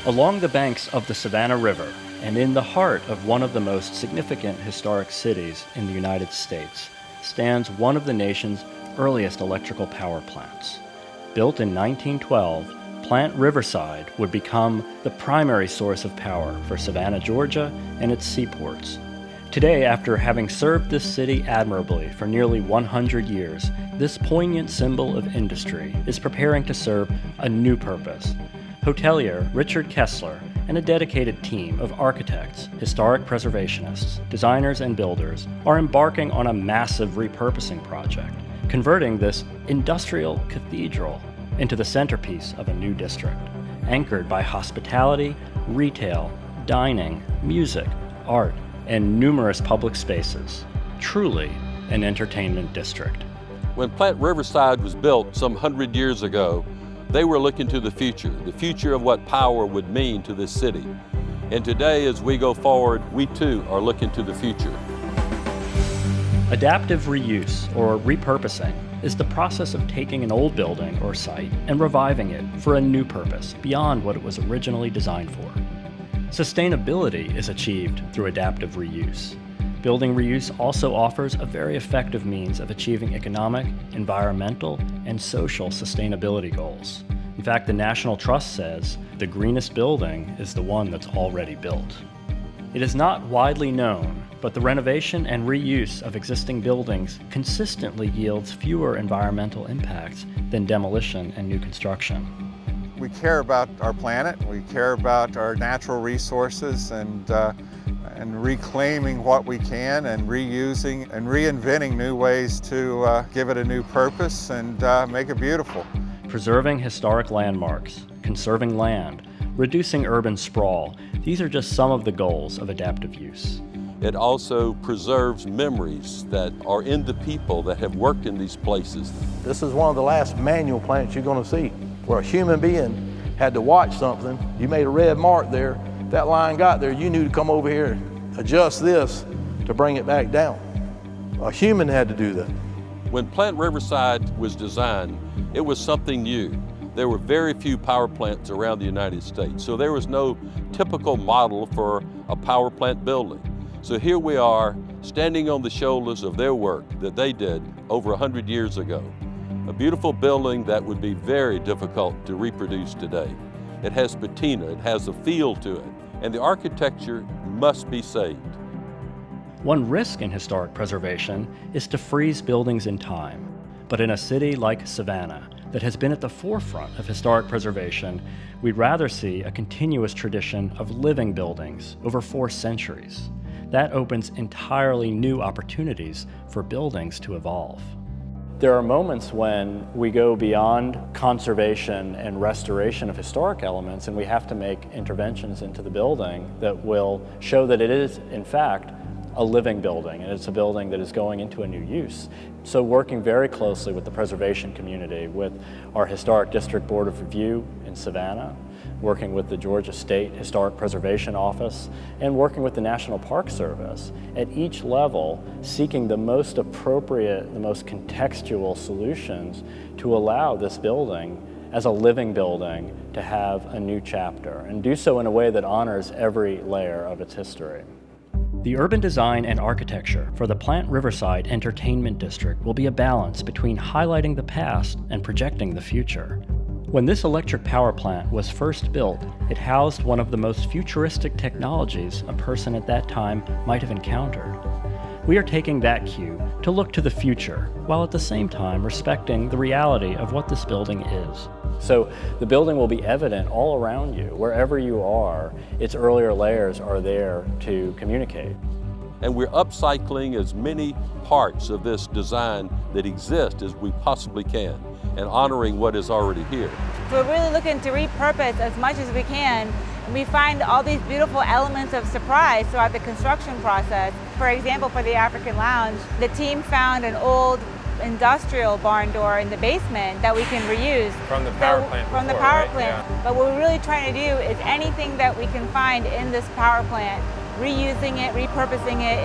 Along the banks of the Savannah River and in the heart of one of the most significant historic cities in the United States stands one of the nation's earliest electrical power plants. Built in 1912, Plant Riverside would become the primary source of power for Savannah, Georgia, and its seaports. Today, after having served this city admirably for nearly 100 years, this poignant symbol of industry is preparing to serve a new purpose. Hotelier Richard Kessler and a dedicated team of architects, historic preservationists, designers, and builders are embarking on a massive repurposing project, converting this industrial cathedral into the centerpiece of a new district, anchored by hospitality, retail, dining, music, art, and numerous public spaces. Truly an entertainment district. When Plant Riverside was built some 100 years ago, they were looking to the future of what power would mean to this city. And today, as we go forward, we too are looking to the future. Adaptive reuse, or repurposing, is the process of taking an old building or site and reviving it for a new purpose beyond what it was originally designed for. Sustainability is achieved through adaptive reuse. Building reuse also offers a very effective means of achieving economic, environmental, and social sustainability goals. In fact, the National Trust says the greenest building is the one that's already built. It is not widely known, but the renovation and reuse of existing buildings consistently yields fewer environmental impacts than demolition and new construction. We care about our planet, we care about our natural resources, and reclaiming what we can, and reusing and reinventing new ways to give it a new purpose and make it beautiful. Preserving historic landmarks, conserving land, reducing urban sprawl, these are just some of the goals of adaptive use. It also preserves memories that are in the people that have worked in these places. This is one of the last manual plants you're going to see, where a human being had to watch something. You made a red mark there. If that line got there, you knew to come over here and adjust this to bring it back down. A human had to do that. When Plant Riverside was designed, it was something new. There were very few power plants around the United States, so there was no typical model for a power plant building. So here we are, standing on the shoulders of their work that they did over 100 years ago. A beautiful building that would be very difficult to reproduce today. It has patina, it has a feel to it, and the architecture must be saved. One risk in historic preservation is to freeze buildings in time. But in a city like Savannah, that has been at the forefront of historic preservation, we'd rather see a continuous tradition of living buildings over 4 centuries. That opens entirely new opportunities for buildings to evolve. There are moments when we go beyond conservation and restoration of historic elements, and we have to make interventions into the building that will show that it is, in fact, a living building, and it's a building that is going into a new use. So working very closely with the preservation community, with our Historic District Board of Review in Savannah, working with the Georgia State Historic Preservation Office, and working with the National Park Service, at each level seeking the most appropriate, the most contextual solutions to allow this building as a living building to have a new chapter, and do so in a way that honors every layer of its history. The urban design and architecture for the Plant Riverside Entertainment District will be a balance between highlighting the past and projecting the future. When this electric power plant was first built, it housed one of the most futuristic technologies a person at that time might have encountered. We are taking that cue to look to the future, while at the same time respecting the reality of what this building is. So the building will be evident all around you, wherever you are. Its earlier layers are there to communicate. And we're upcycling as many parts of this design that exist as we possibly can, and honoring what is already here. We're really looking to repurpose as much as we can, and we find all these beautiful elements of surprise throughout the construction process. For example, for the African Lounge, the team found an old industrial barn door in the basement that we can reuse. From the power plant. From the power plant. Yeah. But what we're really trying to do is anything that we can find in this power plant, reusing it, repurposing it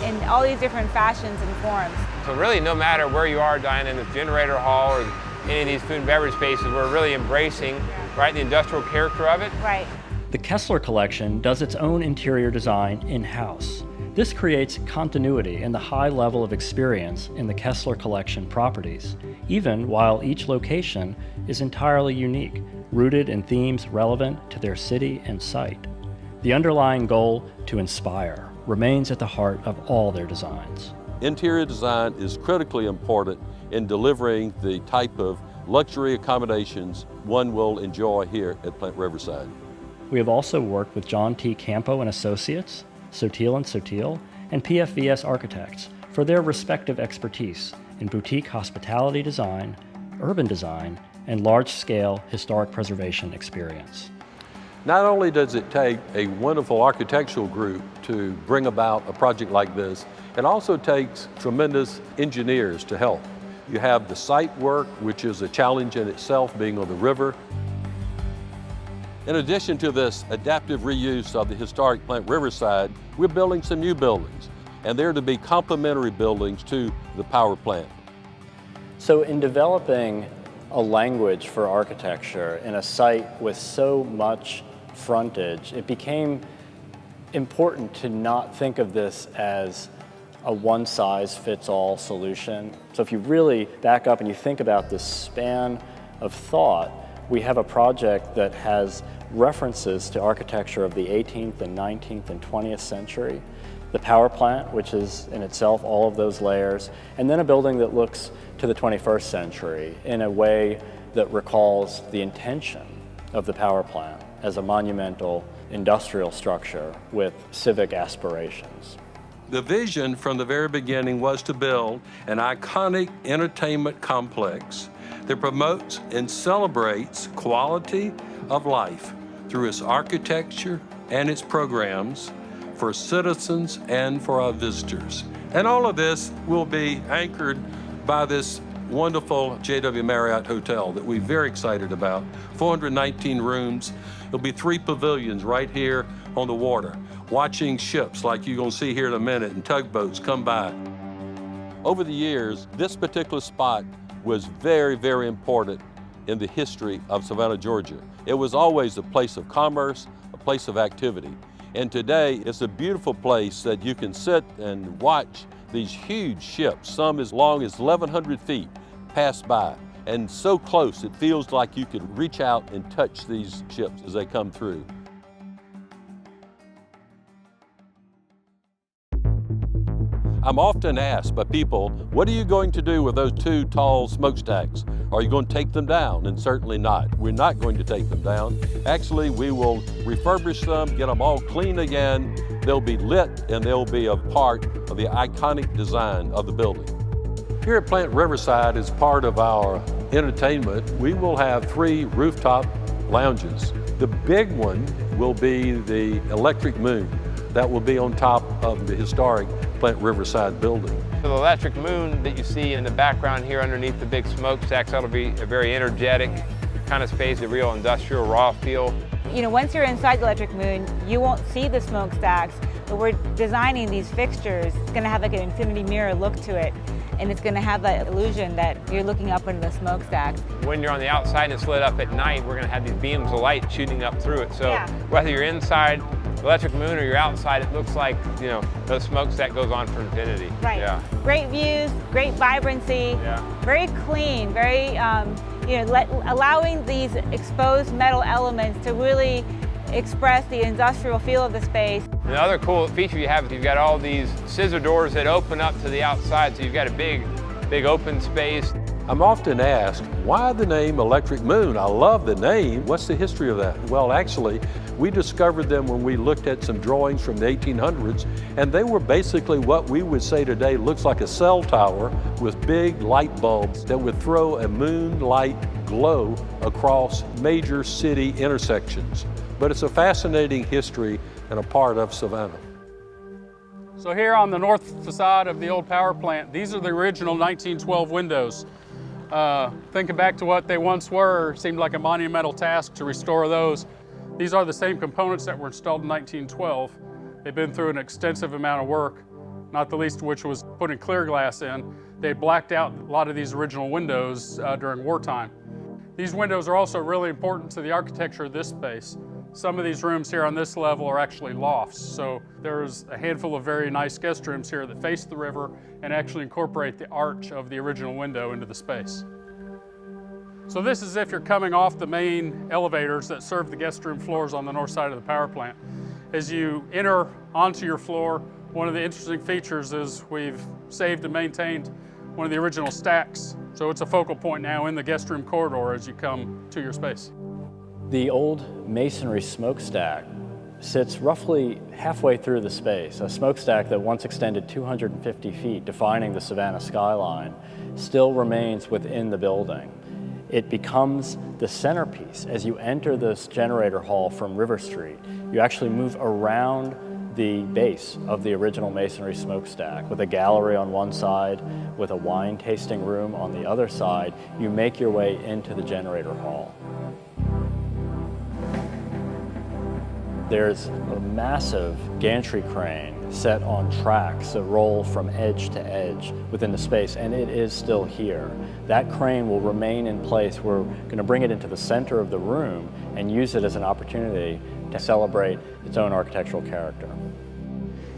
in all these different fashions and forms. So really, no matter where you are dining in the generator hall or any of these food and beverage spaces, we're really embracing, right, the industrial character of it. Right. The Kessler collection does its own interior design in-house. This creates continuity in the high level of experience in the Kessler collection properties, even while each location is entirely unique, rooted in themes relevant to their city and site. The underlying goal, to inspire, remains at the heart of all their designs. Interior design is critically important in delivering the type of luxury accommodations one will enjoy here at Plant Riverside. We have also worked with John T. Campo and Associates, Sotil and Sotil, and PFVS Architects for their respective expertise in boutique hospitality design, urban design, and large-scale historic preservation experience. Not only does it take a wonderful architectural group to bring about a project like this, it also takes tremendous engineers to help. You have the site work, which is a challenge in itself, being on the river. In addition to this adaptive reuse of the historic Plant Riverside, we're building some new buildings, and they're to be complementary buildings to the power plant. So in developing a language for architecture in a site with so much frontage, it became important to not think of this as a one-size-fits-all solution. So if you really back up and you think about this span of thought, we have a project that has references to architecture of the 18th and 19th and 20th century, the power plant, which is in itself all of those layers, and then a building that looks to the 21st century in a way that recalls the intention of the power plant as a monumental industrial structure with civic aspirations. The vision from the very beginning was to build an iconic entertainment complex that promotes and celebrates quality of life through its architecture and its programs for citizens and for our visitors. And all of this will be anchored by this wonderful JW Marriott Hotel that we're very excited about. 419 rooms. There'll be 3 pavilions right here on the water, watching ships like you're gonna see here in a minute and tugboats come by. Over the years, this particular spot was very, very important in the history of Savannah, Georgia. It was always a place of commerce, a place of activity. And today, it's a beautiful place that you can sit and watch these huge ships, some as long as 1,100 feet, pass by. And so close, it feels like you could reach out and touch these ships as they come through. I'm often asked by people, what are you going to do with those 2 tall smokestacks? Are you going to take them down? And certainly not. We're not going to take them down. Actually, we will refurbish them, get them all clean again. They'll be lit and they'll be a part of the iconic design of the building. Here at Plant Riverside, as part of our entertainment, we will have 3 rooftop lounges. The big one will be the Electric Moon. That will be on top of the historic Plant Riverside building. The electric moon that you see in the background here underneath the big smokestacks, that'll be a very energetic kind of space, a real industrial raw feel. You know, once you're inside the electric moon, you won't see the smokestacks, but we're designing these fixtures. It's gonna have like an infinity mirror look to it, and it's gonna have that illusion that you're looking up into the smokestacks. When you're on the outside and it's lit up at night, we're gonna have these beams of light shooting up through it. So whether you're inside the electric moon or you're outside, it looks like, you know, the smokestack goes on for infinity. Right. Yeah. Great views, great vibrancy, very clean, very, you know, allowing these exposed metal elements to really express the industrial feel of the space. Another cool feature you have is you've got all these scissor doors that open up to the outside, so you've got a big open space. I'm often asked, why the name Electric Moon? I love the name. What's the history of that? Well, actually, we discovered them when we looked at some drawings from the 1800s, and they were basically what we would say today looks like a cell tower with big light bulbs that would throw a moonlight glow across major city intersections. But it's a fascinating history and a part of Savannah. So here on the north facade of the old power plant, these are the original 1912 windows. Thinking back to what they once were, seemed like a monumental task to restore those. These are the same components that were installed in 1912. They've been through an extensive amount of work, not the least of which was putting clear glass in. They blacked out a lot of these original windows during wartime. These windows are also really important to the architecture of this space. Some of these rooms here on this level are actually lofts. So there's a handful of very nice guest rooms here that face the river and actually incorporate the arch of the original window into the space. So this is if you're coming off the main elevators that serve the guest room floors on the north side of the power plant. As you enter onto your floor, one of the interesting features is we've saved and maintained one of the original stacks. So it's a focal point now in the guest room corridor as you come to your space. The old masonry smokestack sits roughly halfway through the space. A smokestack that once extended 250 feet, defining the Savannah skyline, still remains within the building. It becomes the centerpiece. As you enter this generator hall from River Street, you actually move around the base of the original masonry smokestack with a gallery on one side, with a wine tasting room on the other side. You make your way into the generator hall. There's a massive gantry crane set on tracks that roll from edge to edge within the space, and it is still here. That crane will remain in place. We're going to bring it into the center of the room and use it as an opportunity to celebrate its own architectural character.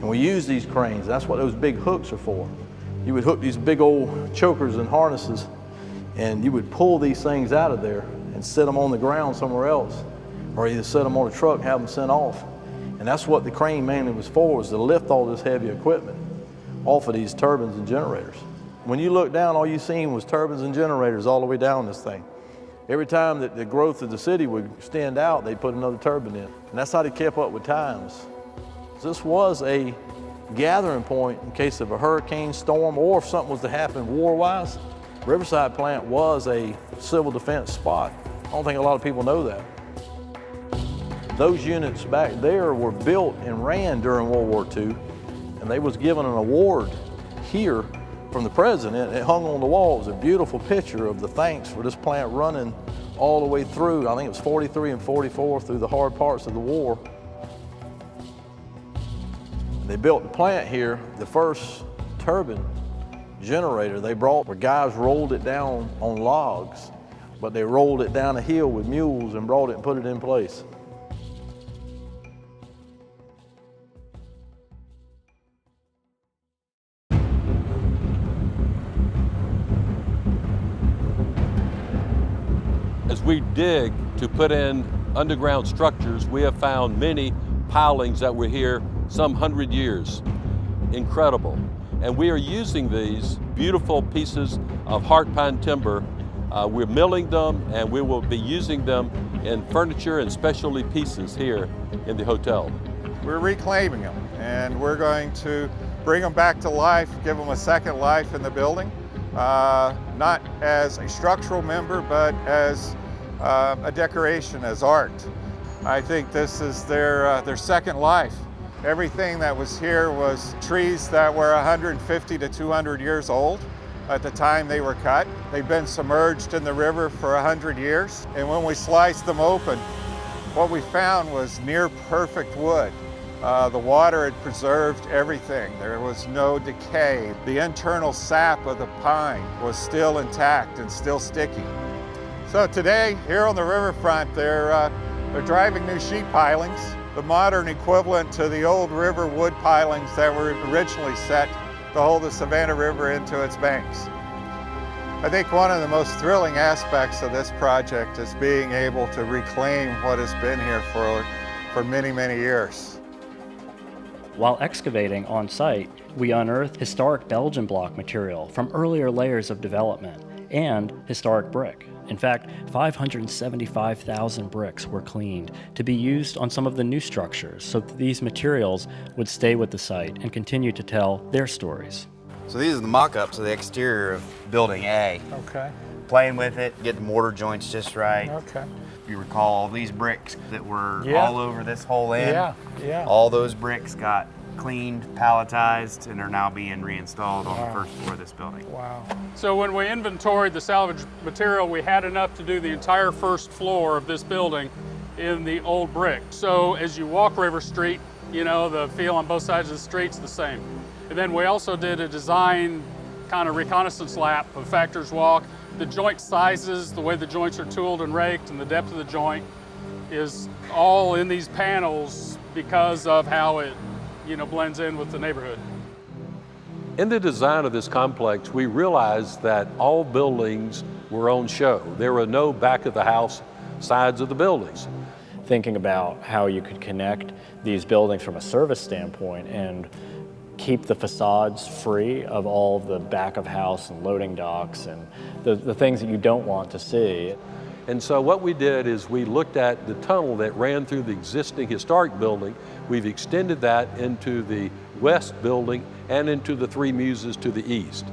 And we use these cranes. That's what those big hooks are for. You would hook these big old chokers and harnesses, and you would pull these things out of there and set them on the ground somewhere else, or either set them on a truck and have them sent off. And that's what the crane mainly was for, was to lift all this heavy equipment off of these turbines and generators. When you look down, all you seen was turbines and generators all the way down this thing. Every time that the growth of the city would extend out, they put another turbine in. And that's how they kept up with times. This was a gathering point in case of a hurricane, storm, or if something was to happen war-wise. Riverside plant was a civil defense spot. I don't think a lot of people know that. Those units back there were built and ran during World War II, and they was given an award here from the president. It hung on the wall. It was a beautiful picture of the thanks for this plant running all the way through. I think it was 43 and 44 through the hard parts of the war. They built the plant here. The first turbine generator they brought, where guys rolled it down on logs, but they rolled it down a hill with mules and brought it and put it in place. As we dig to put in underground structures, we have found many pilings that were here some 100 years. Incredible. And we are using these beautiful pieces of heart pine timber. We're milling them, and we will be using them in furniture and specialty pieces here in the hotel. We're reclaiming them, and we're going to bring them back to life, give them a second life in the building, not as a structural member, but as a decoration, as art. I think this is their second life. Everything that was here was trees that were 150 to 200 years old at the time they were cut. They've been submerged in the river for 100 years. And when we sliced them open, what we found was near perfect wood. The water had preserved everything. There was no decay. The internal sap of the pine was still intact and still sticky. So today, here on the riverfront, they're driving new sheet pilings, the modern equivalent to the old river wood pilings that were originally set to hold the Savannah River into its banks. I think one of the most thrilling aspects of this project is being able to reclaim what has been here for many, many years. While excavating on site, we unearthed historic Belgian block material from earlier layers of development and historic brick. In fact, 575,000 bricks were cleaned to be used on some of the new structures so that these materials would stay with the site and continue to tell their stories. So these are the mock-ups of the exterior of Building A. Okay. Playing with it, get the mortar joints just right. Okay. If you recall, these bricks that were Yeah. all over this whole end, Yeah. all those bricks got cleaned, palletized, and are now being reinstalled on the first floor of this building. Wow. So when we inventoried the salvage material, we had enough to do the entire first floor of this building in the old brick. So as you walk River Street, you know, the feel on both sides of the street's the same. And then we also did a design kind of reconnaissance lap of Factor's Walk, the joint sizes, the way the joints are tooled and raked, and the depth of the joint. is all in these panels because of how it, blends in with the neighborhood. In the design of this complex, we realized that all buildings were on show. There were no back of the house sides of the buildings. Thinking about how you could connect these buildings from a service standpoint and keep the facades free of all the back of house and loading docks and the things that you don't want to see. And so what we did is we looked at the tunnel that ran through the existing historic building. We've extended that into the west building and into the Three Muses to the east.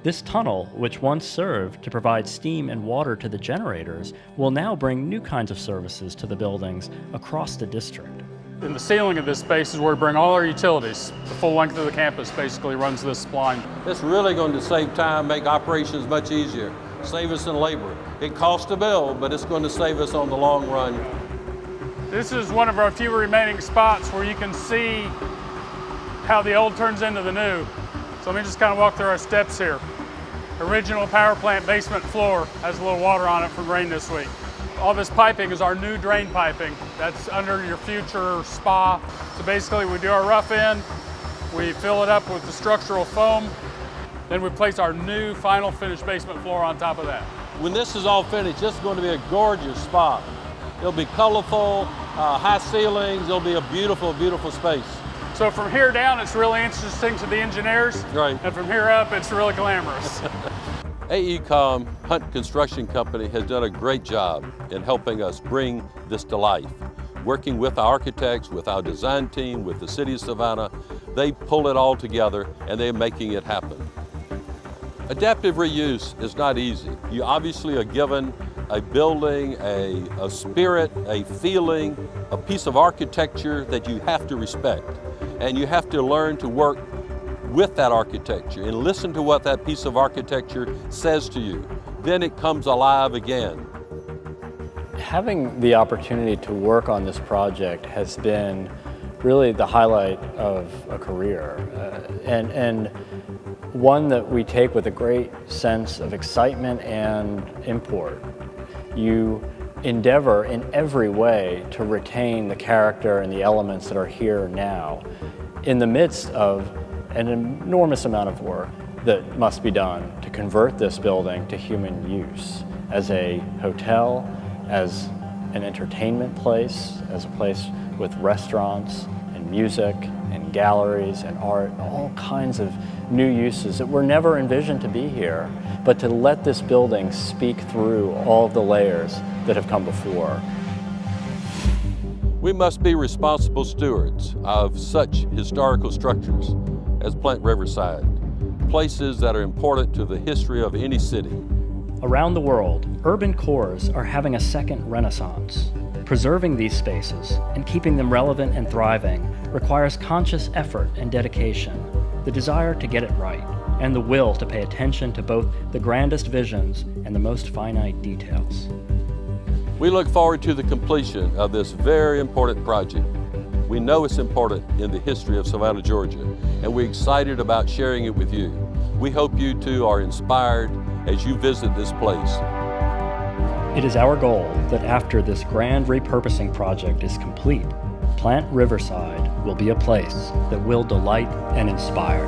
This tunnel, which once served to provide steam and water to the generators, will now bring new kinds of services to the buildings across the district. In the ceiling of this space is where we bring all our utilities. The full length of the campus basically runs this line. It's really going to save time, make operations much easier, save us in labor. It costs a bill, but it's going to save us on the long run. This is one of our few remaining spots where you can see how the old turns into the new. So let me just kind of walk through our steps here. Original power plant basement floor has a little water on it from rain this week. All this piping is our new drain piping. That's under your future spa. So basically we do our rough end, we fill it up with the structural foam, then we place our new final finished basement floor on top of that. When this is all finished, this is going to be a gorgeous spa. It'll be colorful, high ceilings, it'll be a beautiful, beautiful space. So from here down, it's really interesting to the engineers. Right. And from here up, it's really glamorous. AECOM Hunt Construction Company has done a great job in helping us bring this to life. Working with our architects, with our design team, with the city of Savannah, they pull it all together and they're making it happen. Adaptive reuse is not easy. You obviously are given a building, a spirit, a feeling, a piece of architecture that you have to respect. And you have to learn to work with that architecture and listen to what that piece of architecture says to you. Then it comes alive again. Having the opportunity to work on this project has been really the highlight of a career, and one that we take with a great sense of excitement and import. You endeavor in every way to retain the character and the elements that are here now in the midst of an enormous amount of work that must be done to convert this building to human use as a hotel, as an entertainment place, as a place with restaurants and music and galleries and art, all kinds of new uses that were never envisioned to be here, but to let this building speak through all of the layers that have come before. We must be responsible stewards of such historical structures as Plant Riverside, places that are important to the history of any city. Around the world, urban cores are having a second renaissance. Preserving these spaces and keeping them relevant and thriving requires conscious effort and dedication, the desire to get it right, and the will to pay attention to both the grandest visions and the most finite details. We look forward to the completion of this very important project. We know it's important in the history of Savannah, Georgia, and we're excited about sharing it with you. We hope you too are inspired as you visit this place. It is our goal that after this grand repurposing project is complete, Plant Riverside will be a place that will delight and inspire.